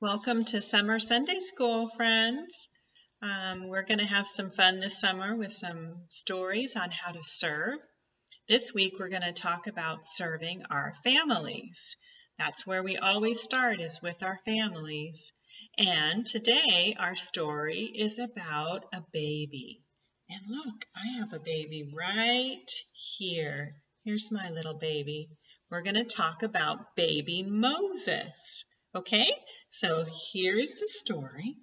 Welcome to Summer Sunday School, friends. We're going to have some fun this summer with some stories on how to serve. This week we're going to talk about serving our families. That's where we always start, is with our families. And today our story is about a baby. And look, I have a baby right here. Here's my little baby. We're going to talk about baby Moses. Okay, so here's the story.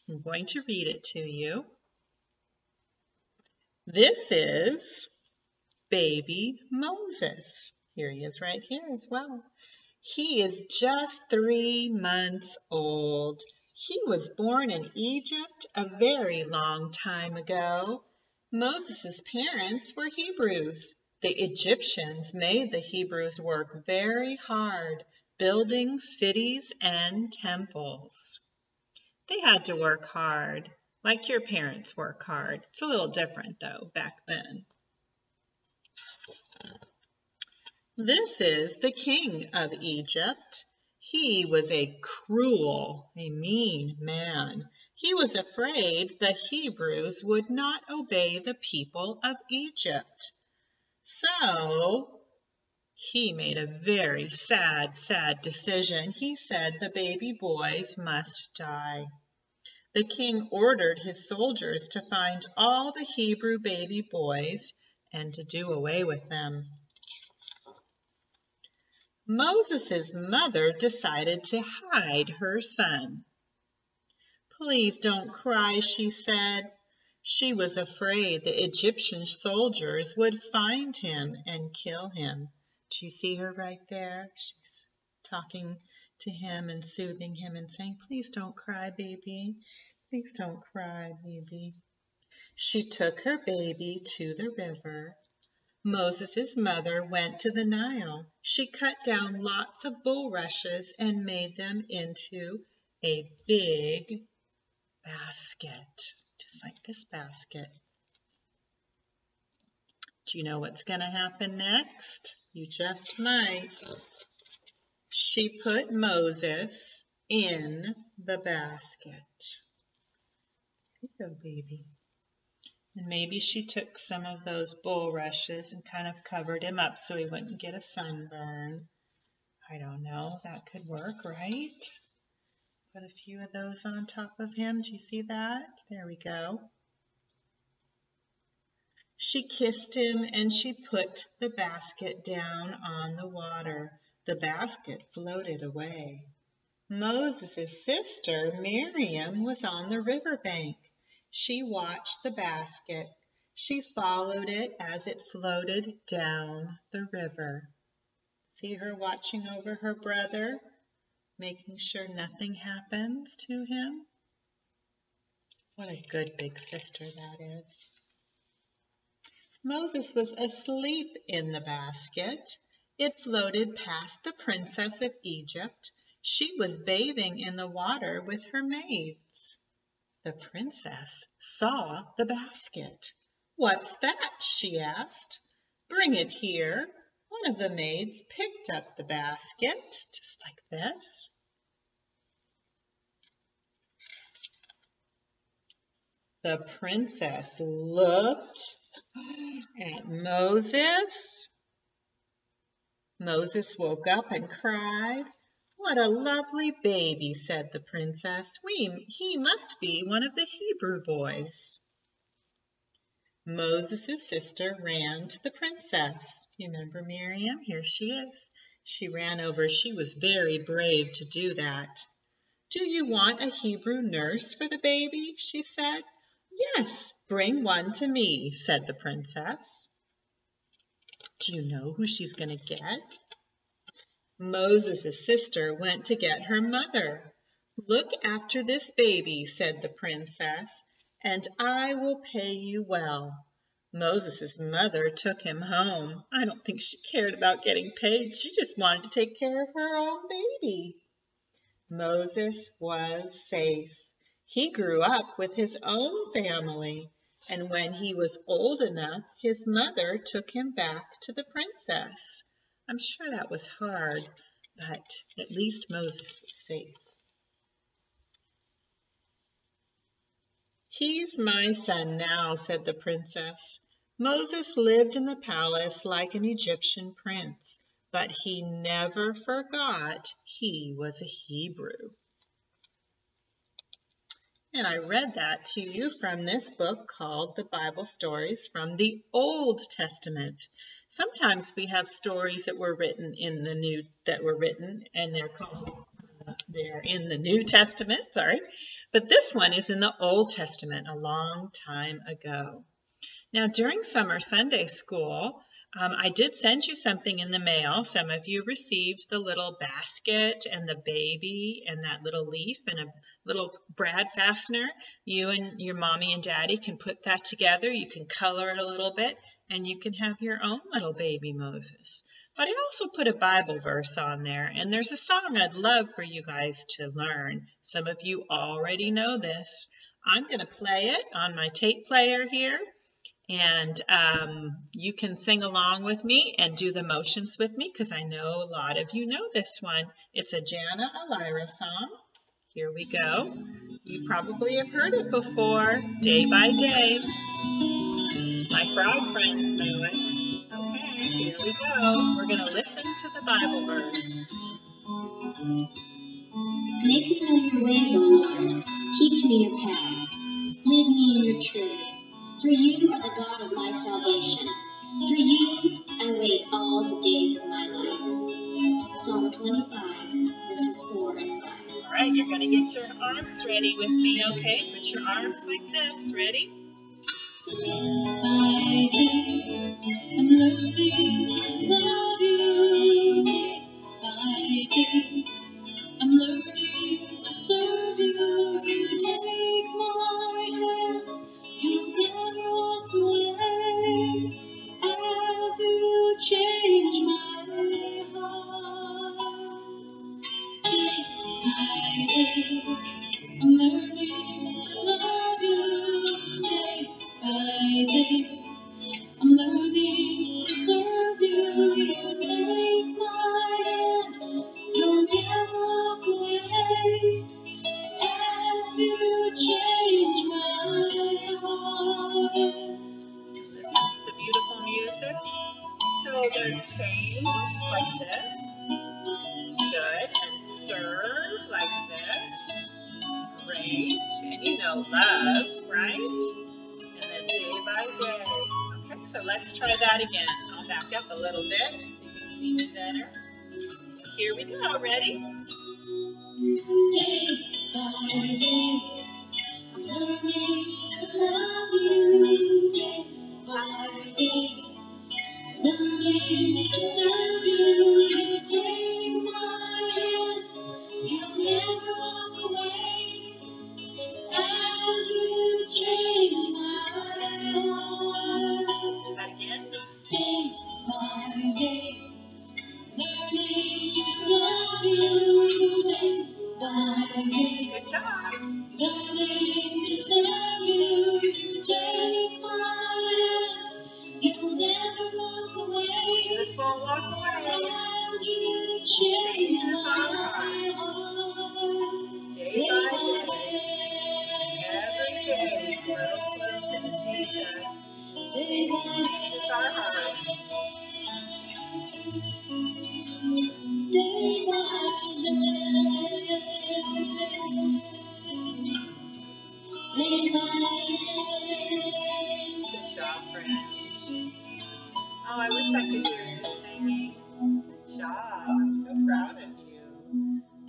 I'm going to read it to you. This is baby Moses. Here he is right here as well. He is just 3 months old. He was born in Egypt a very long time ago. Moses' parents were Hebrews. The Egyptians made the Hebrews work very hard, building cities and temples. They had to work hard, like your parents work hard. It's a little different, though, back then. This is the king of Egypt. He was a cruel, a mean man. He was afraid the Hebrews would not obey the people of Egypt. So he made a very sad decision. He said the baby boys must die. The king ordered his soldiers to find all the Hebrew baby boys and to do away with them. Moses' mother decided to hide her son. "Please don't cry," she said. She was afraid the Egyptian soldiers would find him and kill him. Do you see her right there? She's talking to him and soothing him and saying, "Please don't cry, baby. Please don't cry, baby." She took her baby to the river. Moses' mother went to the Nile. She cut down lots of bulrushes and made them into a big basket, just like this basket. Do you know what's going to happen next? You just might. She put Moses in the basket. Here you go, baby. And maybe she took some of those bulrushes and kind of covered him up so he wouldn't get a sunburn. I don't know, that could work, right? Put a few of those on top of him. Do you see that? There we go. She kissed him and she put the basket down on the water. The basket floated away. Moses' sister, Miriam, was on the riverbank. She watched the basket. She followed it as it floated down the river. See her watching over her brother, making sure nothing happens to him? What a good big sister that is. Moses was asleep in the basket. It floated past the princess of Egypt. She was bathing in the water with her maids. The princess saw the basket. "What's that?" she asked. "Bring it here." One of the maids picked up the basket, just like this. The princess looked at Moses. Moses woke up and cried. "What a lovely baby," said the princess. "He must be one of the Hebrew boys." Moses' sister ran to the princess. You remember Miriam? Here she is. She ran over. She was very brave to do that. "Do you want a Hebrew nurse for the baby?" she said. "Yes, bring one to me," said the princess. Do you know who she's going to get? Moses' sister went to get her mother. "Look after this baby," said the princess, "and I will pay you well." Moses' mother took him home. I don't think she cared about getting paid. She just wanted to take care of her own baby. Moses was safe. He grew up with his own family, and when he was old enough, his mother took him back to the princess. I'm sure that was hard, but at least Moses was safe. "He's my son now," said the princess. "Moses lived in the palace like an Egyptian prince, but he never forgot he was a Hebrew." And I read that to you from this book called The Bible Stories from the Old Testament. Sometimes we have stories that were written in the New and they're in the New Testament, sorry. But this one is in the Old Testament a long time ago. Now, during summer Sunday school, I did send you something in the mail. Some of you received the little basket and the baby and that little leaf and a little brad fastener. You and your mommy and daddy can put that together. You can color it a little bit, and you can have your own little baby Moses. But I also put a Bible verse on there, and there's a song I'd love for you guys to learn. Some of you already know this. I'm going to play it on my tape player here. And you can sing along with me and do the motions with me because I know a lot of you know this one. It's a Jana Elira song. Here we go. You probably have heard it before, Day by Day. My frog friends know it. Okay, here we go. We're going to listen to the Bible verse. Make me know your ways, O Lord. Teach me your paths. Lead me in your truth. For you are the God of my salvation. For you I wait all the days of my life. Psalm 25, verses 4 and 5. All right, you're going to get your arms ready with me, okay? Put your arms like this. Ready? By day, I'm learning to love you. Day by day, I'm learning to serve you. You take my hand. You never walk away as you change my heart. Day by day, I'm learning to love you. Day by day, I'm learning to serve you. You take my hand. You'll never walk away as you change my heart. Listen to the beautiful music. So there's change like this. Good. And serve like this. Great. And you know love, right? And then day by day. Okay, so let's try that again. I'll back up a little bit so you can see me better. Here we go. Ready? Day by day, I'm learning to love you. Day by day, learning to serve you. You take my hand. You'll never walk away as you change my heart. That again. Day by day, learning to love you. Day by day, Good job. learning to serve you. You take my hand. You'll never walk away Jesus won't walk away. as you change my heart. Day by day. Every day we grow closer to Jesus. Day by Jesus our heart. day by day. Day by day. Good job, friends. Oh, I wish I could hear you singing. Good job. I'm so proud of you.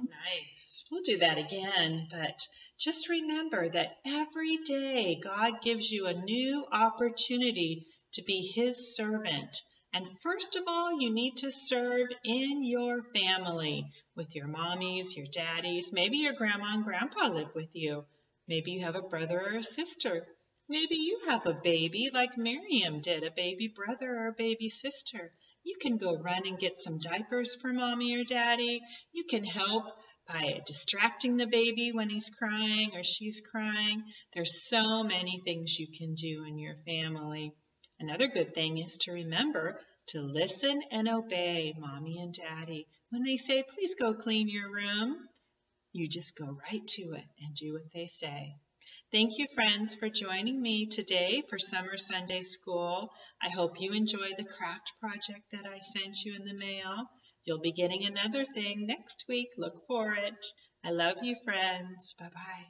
Nice. We'll do that again, but just remember that every day God gives you a new opportunity to be His servant. And first of all, you need to serve in your family with your mommies, your daddies. Maybe your grandma and grandpa live with you. Maybe you have a brother or a sister. Maybe you have a baby like Miriam did, a baby brother or a baby sister. You can go run and get some diapers for mommy or daddy. You can help by distracting the baby when he's crying or she's crying. There's so many things you can do in your family. Another good thing is to remember to listen and obey mommy and daddy. When they say, please go clean your room, you just go right to it and do what they say. Thank you, friends, for joining me today for Summer Sunday School. I hope you enjoy the craft project that I sent you in the mail. You'll be getting another thing next week. Look for it. I love you, friends. Bye-bye.